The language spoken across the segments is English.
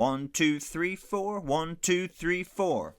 1, 2, 3, 4, 1, 2, 3, 4.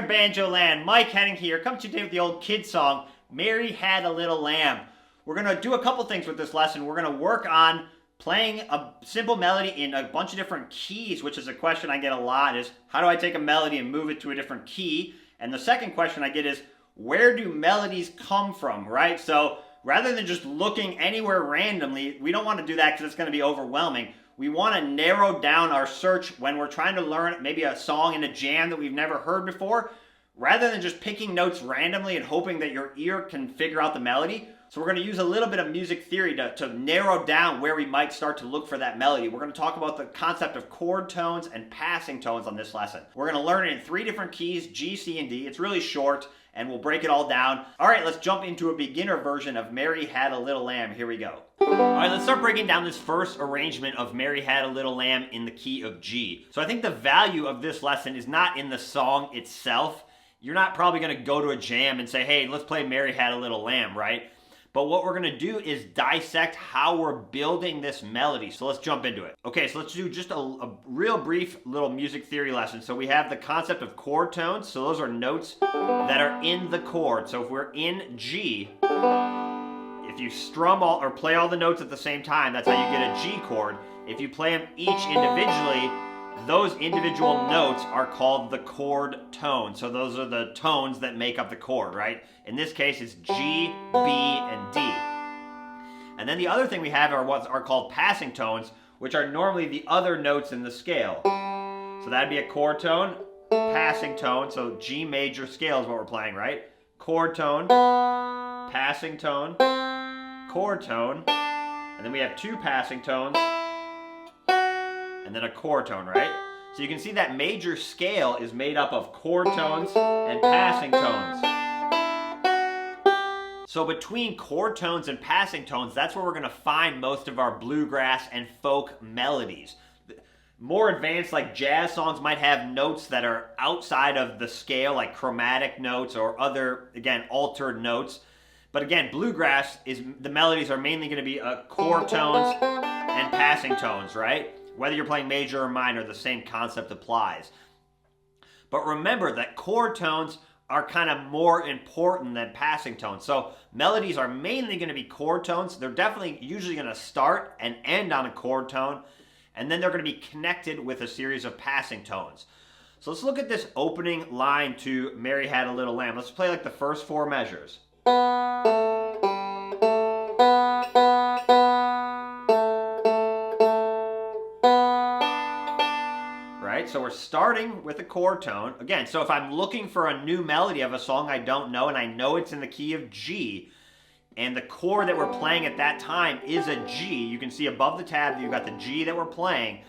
Banjo Land, Mike Henning here, coming to you today with the old kid song, Mary Had a Little Lamb. We're going to do a couple things with this lesson. We're going to work on playing a simple melody in a bunch of different keys, which is a question I get a lot, is how do I take a melody and move it to a different key? And the second question I get is, where do melodies come from, right? So rather than just looking anywhere randomly, we don't want to do that because it's going to be overwhelming. We want to narrow down our search when we're trying to learn maybe a song in a jam that we've never heard before, rather than just picking notes randomly and hoping that your ear can figure out the melody. So we're going to use a little bit of music theory to narrow down where we might start to look for that melody. We're going to talk about the concept of chord tones and passing tones on this lesson. We're going to learn it in 3 different keys, G, C, and D. It's really short, and we'll break it all down. All right, let's jump into a beginner version of Mary Had a Little Lamb. Here we go. All right, let's start breaking down this first arrangement of Mary Had a Little Lamb in the key of G. So I think the value of this lesson is not in the song itself. You're not probably going to go to a jam and say, hey, let's play Mary Had a Little Lamb, right? But what we're going to do is dissect how we're building this melody. So let's jump into it. Okay, so let's do just a real brief little music theory lesson. So we have the concept of chord tones. So those are notes that are in the chord. So if we're in G, if you strum all or play all the notes at the same time, that's how you get a G chord. If you play them each individually, those individual notes are called the chord tone. So those are the tones that make up the chord, right? In this case, it's G, B, and D. And then the other thing we have are what are called passing tones, which are normally the other notes in the scale. So that'd be a chord tone, passing tone. So G major scale is what we're playing, right? Chord tone, passing tone, chord tone, and then we have 2 passing tones, and then a chord tone, right? So you can see that major scale is made up of chord tones and passing tones. So between chord tones and passing tones, that's where we're going to find most of our bluegrass and folk melodies. More advanced, like jazz songs, might have notes that are outside of the scale, like chromatic notes or other, again, altered notes. But again, bluegrass, the melodies are mainly going to be chord tones and passing tones, right? Whether you're playing major or minor, the same concept applies. But remember that chord tones are kind of more important than passing tones. So melodies are mainly going to be chord tones. They're definitely usually going to start and end on a chord tone, and then they're going to be connected with a series of passing tones. So let's look at this opening line to Mary Had a Little Lamb. Let's play like the first 4 measures. So we're starting with a chord tone. Again, so if I'm looking for a new melody of a song I don't know, and I know it's in the key of G, and the chord that we're playing at that time is a G, you can see above the tab that you've got the G that we're playing.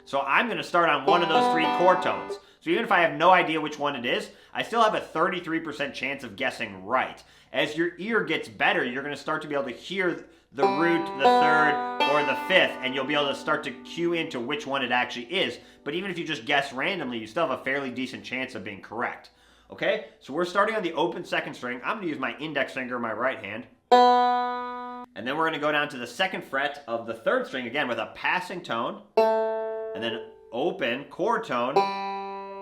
So I'm going to start on one of those 3 chord tones. So even if I have no idea which one it is, I still have a 33% chance of guessing right. As your ear gets better, you're going to start to be able to hear the root, the third, or the fifth, and you'll be able to start to cue into which one it actually is. But even if you just guess randomly, you still have a fairly decent chance of being correct. Okay, so we're starting on the open 2nd string. I'm going to use my index finger in my right hand. And then we're going to go down to the 2nd fret of the 3rd string, again with a passing tone. And then open chord tone,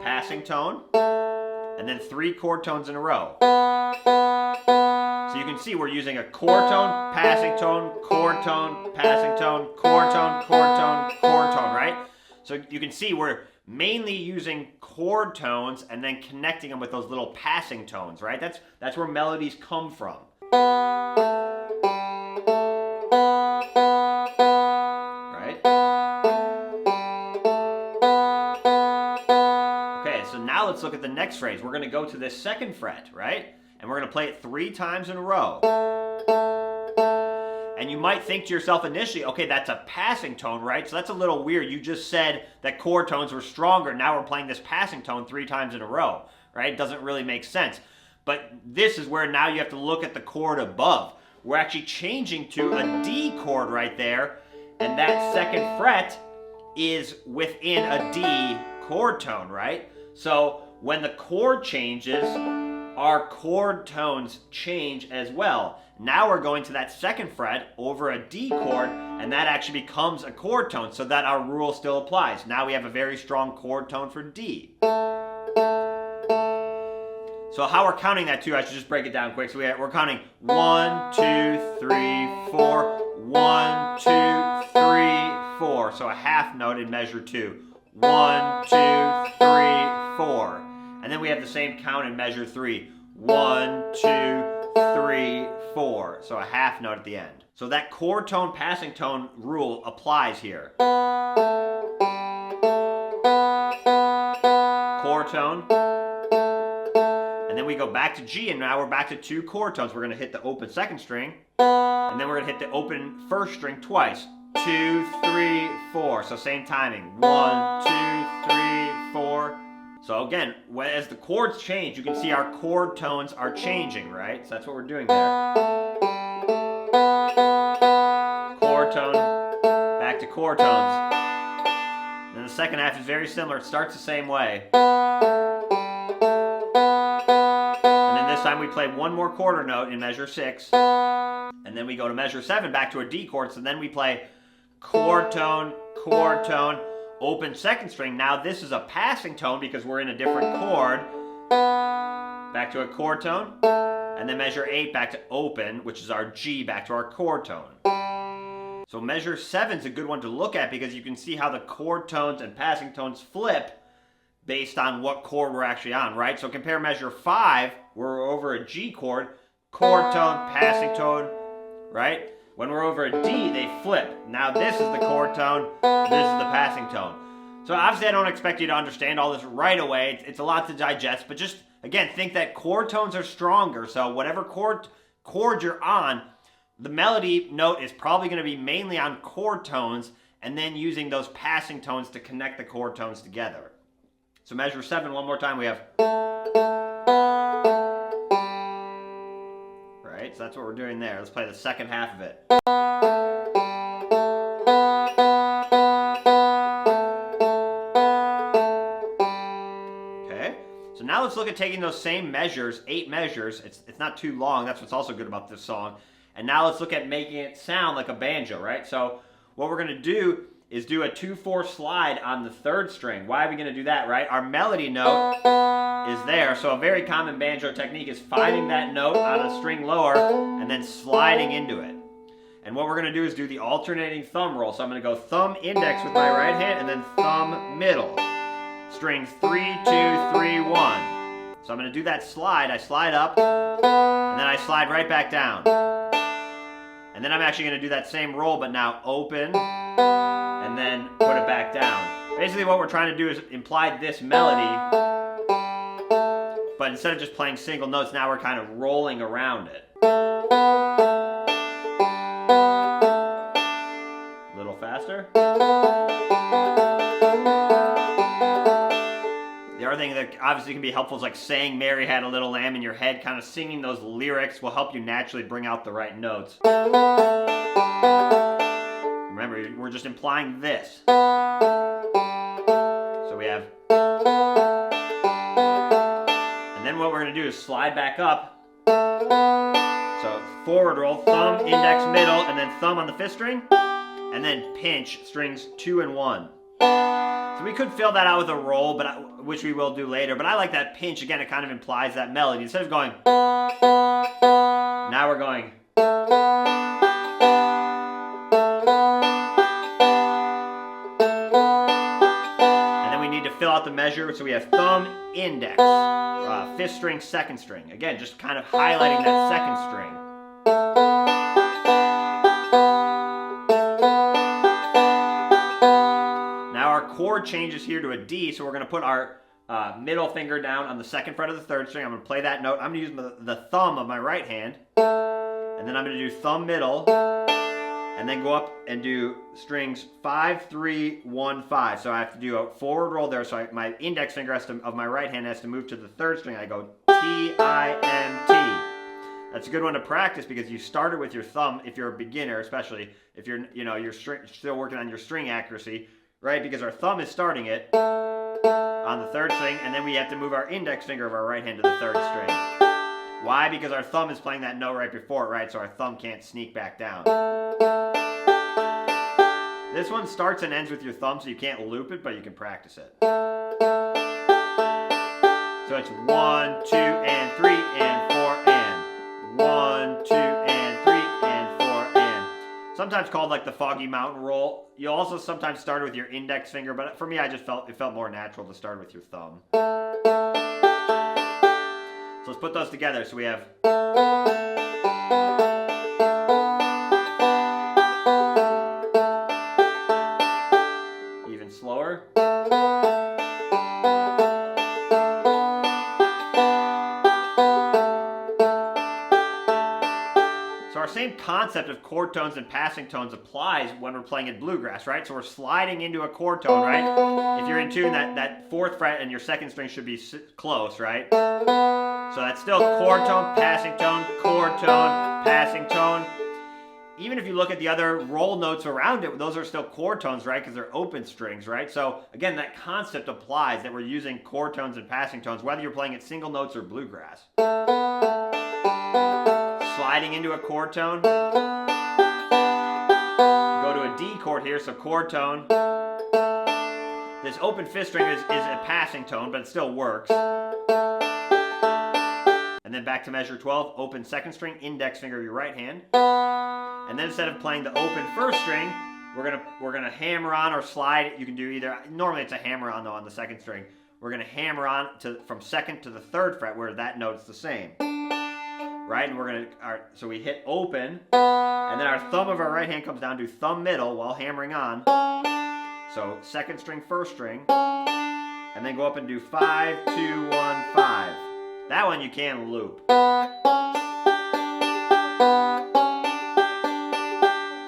passing tone, and then 3 chord tones in a row. So you can see we're using a chord tone, passing tone, chord tone, passing tone, chord tone, chord tone, chord tone, right? So you can see we're mainly using chord tones and then connecting them with those little passing tones, right? That's where melodies come from. Right? Okay, so now let's look at the next phrase. We're going to go to this 2nd fret, right? And we're going to play it 3 times in a row. And you might think to yourself initially, okay, that's a passing tone, right? So that's a little weird. You just said that chord tones were stronger. Now we're playing this passing tone 3 times in a row, right? It doesn't really make sense. But this is where now you have to look at the chord above. We're actually changing to a D chord right there. And that 2nd fret is within a D chord tone, right? So when the chord changes, our chord tones change as well. Now we're going to that 2nd fret over a D chord, and that actually becomes a chord tone, so that our rule still applies. Now we have a very strong chord tone for D. So how we're counting that too, I should just break it down quick. So we're counting 1, 2, 3, 4, 1, 2, 3, 4. So a half note in measure 2. 1, 2, 3, 4. And then we have the same count in measure 3. 1, 2, 3, 4. So a half note at the end. So that chord tone, passing tone rule applies here. Chord tone. And then we go back to G, and now we're back to 2 chord tones. We're going to hit the open 2nd string, and then we're going to hit the open 1st string twice. 2, 3, 4. So same timing. 1, 2, 3, 4. So again, as the chords change, you can see our chord tones are changing, right? So that's what we're doing there. Chord tone, back to chord tones. And the 2nd half is very similar. It starts the same way. And then this time we play 1 more quarter note in measure 6. And then we go to measure 7, back to a D chord. So then we play chord tone, open 2nd string. Now this is a passing tone because we're in a different chord. Back to a chord tone. And then measure 8 back to open, which is our G, back to our chord tone. So measure 7 is a good one to look at because you can see how the chord tones and passing tones flip based on what chord we're actually on, right? So compare measure 5, where we're over a G chord, chord tone, passing tone, right? When we're over a D, they flip. Now this is the chord tone, this is the passing tone. So obviously I don't expect you to understand all this right away. It's a lot to digest, but just, again, think that chord tones are stronger. So whatever chord you're on, the melody note is probably going to be mainly on chord tones, and then using those passing tones to connect the chord tones together. So measure 7 one more time. We have... Right, so that's what we're doing there. Let's play the 2nd half of it. Okay, so now let's look at taking those same measures, 8 measures. It's not too long. That's what's also good about this song. And now let's look at making it sound like a banjo, right? So what we're going to do is do a 2-4 slide on the 3rd string. Why are we going to do that, right? Our melody note is there. So a very common banjo technique is finding that note on a string lower and then sliding into it. And what we're going to do is do the alternating thumb roll. So I'm going to go thumb index with my right hand and then thumb middle. Strings 3, 2, 3, 1. So I'm going to do that slide. I slide up and then I slide right back down. And then I'm actually going to do that same roll, but now open and then put it back down. Basically what we're trying to do is imply this melody, but instead of just playing single notes, now we're kind of rolling around it. A little faster. The other thing that obviously can be helpful is like saying Mary Had a Little Lamb in your head, kind of singing those lyrics will help you naturally bring out the right notes. Remember, we're just implying this. So we have... And then what we're going to do is slide back up. So forward roll, thumb, index, middle, and then thumb on the 5th string. And then pinch strings 2 and 1. So we could fill that out with a roll, but which we will do later. But I like that pinch. Again, it kind of implies that melody. Instead of going, now we're going. And then we need to fill out the measure. So we have thumb, index, 5th string, 2nd string. Again, just kind of highlighting that 2nd string. Chord changes here to a D, so we're going to put our middle finger down on the 2nd fret of the 3rd string. I'm going to play that note. I'm going to use the thumb of my right hand, and then I'm going to do thumb middle, and then go up and do strings 5, 3, 1, 5. So I have to do a forward roll there, so my index finger of my right hand has to move to the 3rd string. I go T, I, M, T. That's a good one to practice because you started with your thumb if you're a beginner, especially if you're still working on your string accuracy. Right, because our thumb is starting it on the 3rd string, and then we have to move our index finger of our right hand to the 3rd string. Why? Because our thumb is playing that note right before it, right? So our thumb can't sneak back down. This one starts and ends with your thumb, so you can't loop it, but you can practice it. So it's 1, 2, and 3, and 4, and 1, 2, and 3, and 4, and. Sometimes called like the Foggy Mountain roll. You also sometimes start with your index finger, but for me, it felt more natural to start with your thumb. So let's put those together. So we have. Even slower. Same concept of chord tones and passing tones applies when we're playing in bluegrass, right? So we're sliding into a chord tone, right? If you're in tune, that 4th fret and your 2nd string should be close, right? So that's still chord tone, passing tone, passing tone. Even if you look at the other roll notes around it, those are still chord tones, right? Because they're open strings, right? So again, that concept applies that we're using chord tones and passing tones, whether you're playing at single notes or bluegrass. Sliding into a chord tone. Go to a D chord here, so chord tone. This open 5th string is a passing tone, but it still works. And then back to measure 12, open 2nd string, index finger of your right hand. And then instead of playing the open 1st string, we're gonna hammer on or slide. You can do either. Normally it's a hammer on though on the 2nd string. We're gonna hammer on from 2nd to the 3rd fret where that note's the same. Right, and so we hit open, and then our thumb of our right hand comes down to thumb middle while hammering on. So 2nd string, 1st string, and then go up and do 5, 2, 1, 5. That one you can loop.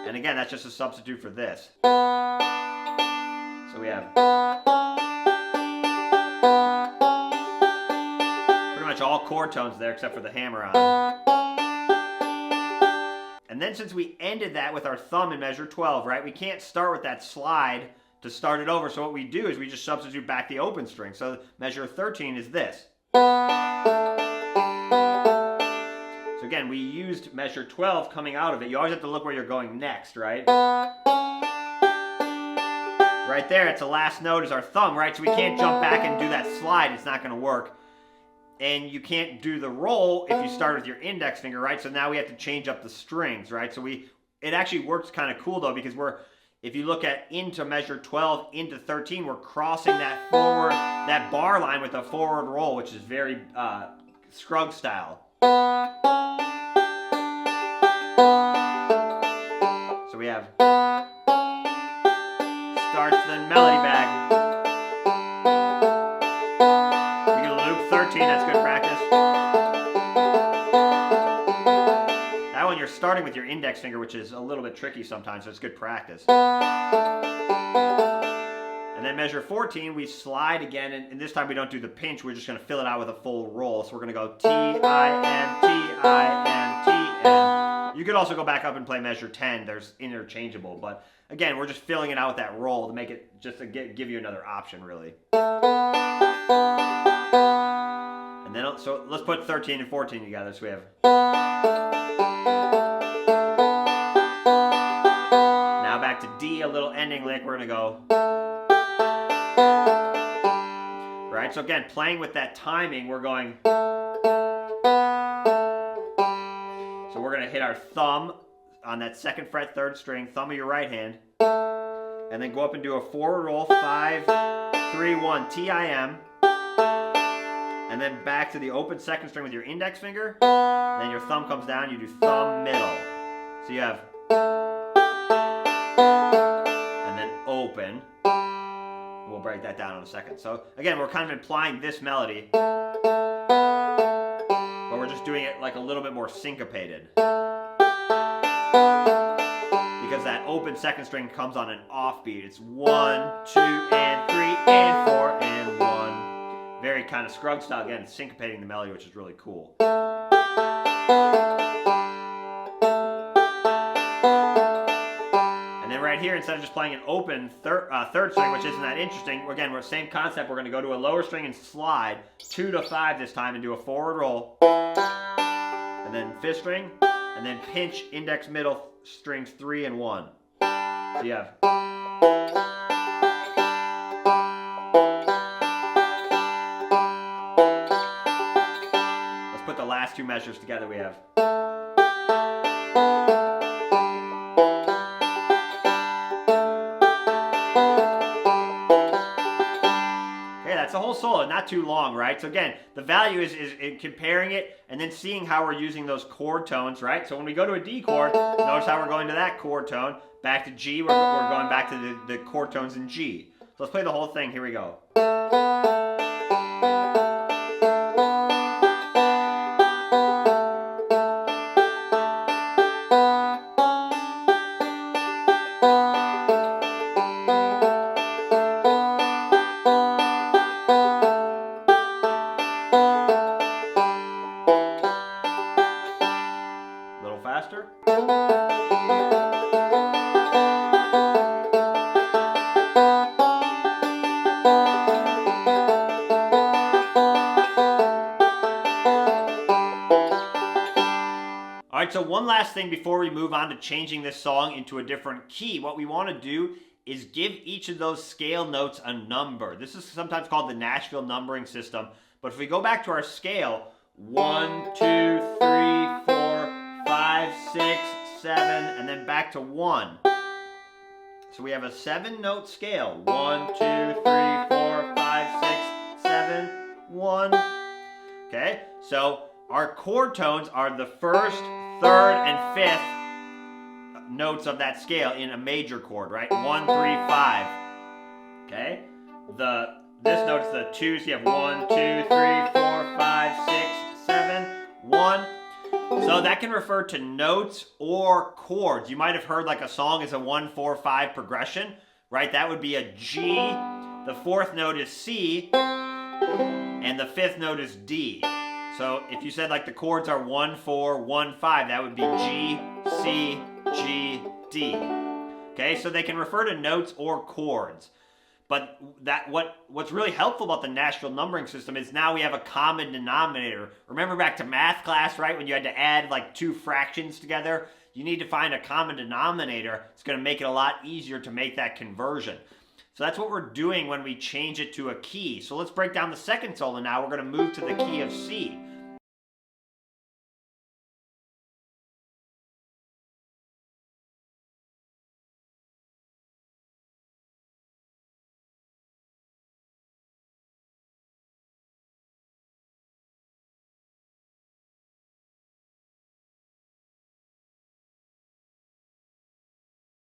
And again, that's just a substitute for this. So we have all chord tones there except for the hammer on. And then since we ended that with our thumb in measure 12, right, we can't start with that slide to start it over. So what we do is we just substitute back the open string. So measure 13 is this. So again, we used measure 12 coming out of it. You always have to look where you're going next, right? Right there, it's the last note is our thumb, right? So we can't jump back and do that slide. It's not going to work. And you can't do the roll if you start with your index finger, right? So now we have to change up the strings, right? So it actually works kind of cool though, because if you look at into measure 12, into 13, we're crossing that bar line with a forward roll, which is very Scruggs style. So we have starts, then melody back. 13, that's good practice. That one you're starting with your index finger, which is a little bit tricky sometimes, so it's good practice. And then measure 14, we slide again, and this time we don't do the pinch, we're just going to fill it out with a full roll. So we're going to go T, I, M, T, I, M, T, M. You could also go back up and play measure 10, there's interchangeable, but again, we're just filling it out with that roll to make it, just to give you another option, really. And then, so let's put 13 and 14 together. So we have. Now back to D, a little ending lick. We're going to go. right, so again, playing with that timing, we're going. So we're going to hit our thumb on that 2nd fret, 3rd string, thumb of your right hand, and then go up and do a forward roll, 5, 3, 1, T-I-M, and then back to the open 2nd string with your index finger, and then your thumb comes down, you do thumb middle. So you have, and then open. We'll break that down in a second. So again, we're kind of implying this melody, but we're just doing it like a little bit more syncopated. Because that open 2nd string comes on an offbeat. It's 1, 2, and 3, and 4, and 1. Very kind of Scruggs style. Again, it's syncopating the melody, which is really cool. And then right here, instead of just playing an open 3rd string, which isn't that interesting, again, we're same concept. We're going to go to a lower string and slide 2 to 5 this time and do a forward roll. And then 5th string, and then pinch index middle strings 3 and 1. So you have. Let's put the last 2 measures together. We have. That's the whole solo, not too long, right? So again, the value is in comparing it and then seeing how we're using those chord tones, right? So when we go to a D chord, notice how we're going to that chord tone. Back to G, we're going back to the chord tones in G. So let's play the whole thing. Here we go. Faster. All right, so one last thing before we move on to changing this song into a different key. What we want to do is give each of those scale notes a number. This is sometimes called the Nashville numbering system. But if we go back to our scale, 1, 2, 3, 4, 5, 6, 7, and then back to 1. So we have a 7-note scale. 1, 2, 3, 4, 5, 6, 7, 1. Okay, so our chord tones are the 1st, 3rd, and 5th notes of that scale in a major chord, right? 1, 3, 5. Okay, this note's the 2, so you have 1, 2, 3, 4, 5, 6, 7, 1. So that can refer to notes or chords. You might have heard like a song is a 1, 4, 5 progression, right? That would be a G, the 4th note is C, and the 5th note is D. So if you said like the chords are 1, 4, 1, 5, that would be G, C, G, D. Okay, so they can refer to notes or chords. But what's really helpful about the Nashville numbering system is now we have a common denominator. Remember back to math class, right? When you had to add like 2 fractions together, you need to find a common denominator. It's going to make it a lot easier to make that conversion. So that's what we're doing when we change it to a key. So let's break down the second solo now. We're going to move to the key of C.